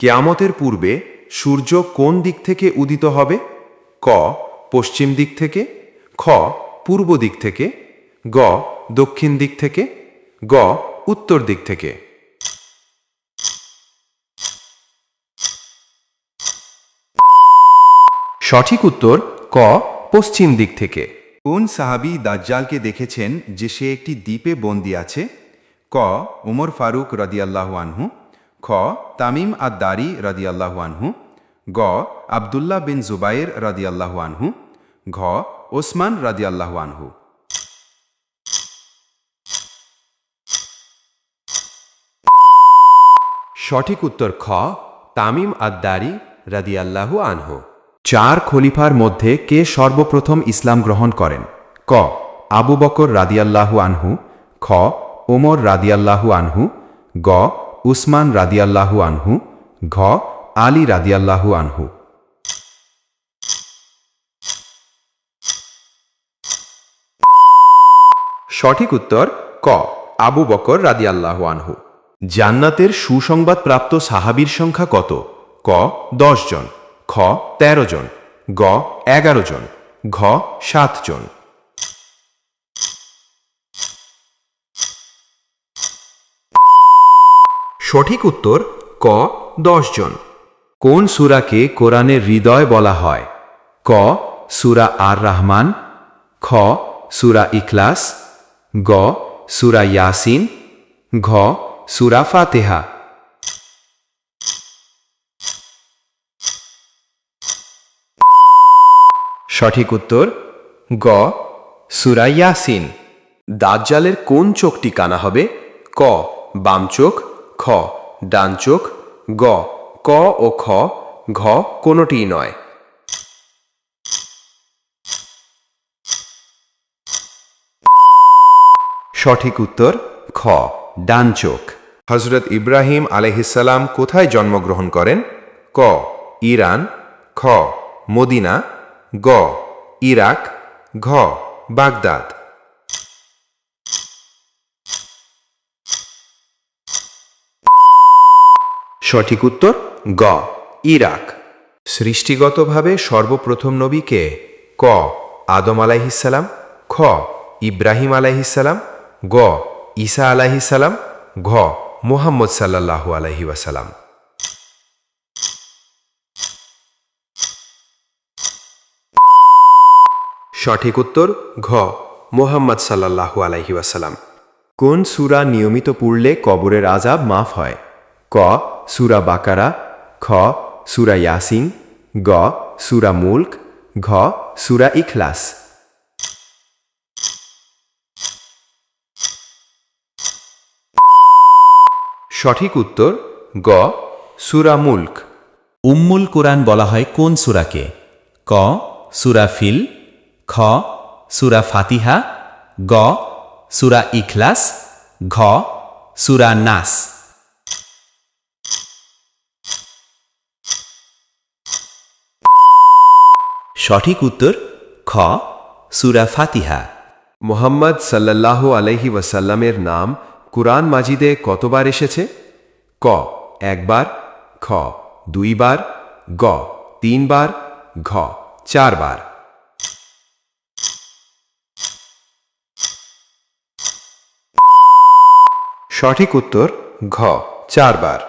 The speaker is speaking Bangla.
কিয়ামতের পূর্বে সূর্য কোন দিক থেকে উদিত হবে? ক পশ্চিম দিক থেকে, খ পূর্ব দিক থেকে, গ দক্ষিণ দিক থেকে, গ উত্তর দিক থেকে। সঠিক উত্তর ক পশ্চিম দিক থেকে। কোন সাহাবী দাজ্জালকে দেখেছেন যে সে একটি দ্বীপে বন্দী আছে? ক উমর ফারুক রাদিয়াল্লাহু আনহু, খ তামিম আদ-দারি রাদিয়াল্লাহু আনহু, গ আব্দুল্লাহ বিন জুবাইর রাদিয়াল্লাহু আনহু, ঘ ওসমান রাদিয়াল্লাহু আনহু। সঠিক উত্তর খ তামিম আদ-দারি রাদিয়াল্লাহু আনহু। চার খলিফার মধ্যে কে সর্বপ্রথম ইসলাম গ্রহণ করেন? ক আবু বকর রাদিয়াল্লাহু আনহু, খ ওমর রাদিয়াল্লাহু আনহু, গ উসমান রাদিয়াল্লাহু আনহু, ঘ আলী রাদিয়াল্লাহু আনহু। সঠিক উত্তর ক আবু বকর রাদিয়াল্লাহু আনহু। জান্নাতের সুসংবাদ প্রাপ্ত সাহাবীর সংখ্যা কত? ক 10 জন, খ 13 জন, গ 11 জন, ঘ 7 জন। সঠিক উত্তর ক 10 জন। কোন সূরাকে কোরআনের হৃদয় বলা হয়? ক সূরা আর রহমান, খ সূরা ইখলাস, গ সূরা ইয়াসিন, ঘ সূরা ফাতিহা। সঠিক উত্তর গ সূরা ইয়াসিন। দাজ্জালের কোন চোখটি কানা হবে? ক বাম চোখ, খ ডান চোখ, গ ক ও খ, ঘ কোনোটিই নয়। সঠিক উত্তর খ ডান চোখ। হযরত ইব্রাহিম আলাইহিসসালাম কোথায় জন্মগ্রহণ করেন? ক ইরান, খ মদিনা, গ ইরাক, ঘ বাগদাদ। সঠিক উত্তর গ ইরাক। সৃষ্টিগতভাবে সর্বপ্রথম নবী কে? ক আদম আলাইহিসসালাম, খ ইব্রাহিম আলাইহিসসালাম, গ ঈসা আলাইহিসসালাম, ঘ মুহাম্মদ সাল্লাল্লাহু আলাইহি ওয়াসাল্লাম। সঠিক উত্তর ঘ মুহাম্মদ সাল্লাল্লাহু আলাইহি ওয়াসাল্লাম। কোন সূরা নিয়মিত পড়লে কবরের আযাব মাফ হয়? ক সূরা বাকারা, খ সূরা ইয়াসিন, গ সূরা মুলক, ঘ সূরা ইখলাস। সঠিক উত্তর গ সূরা মুলক। উম্মুল কুরআন বলা হয় কোন সূরাকে? ক সূরা ফিল, খ সূরা ফাতিহা, গ সূরা ইখলাস, ঘ সূরা নাস। সঠিক উত্তর খ সূরা ফাতিহা। মুহাম্মদ সাল্লাল্লাহু আলাইহি ওয়াসাল্লামের নাম কুরআন মাজিদে কতবার এসেছে? ক একবার, খ 2 বার, গ 3 বার, ঘ 4 বার। সঠিক উত্তর ঘ 4 বার।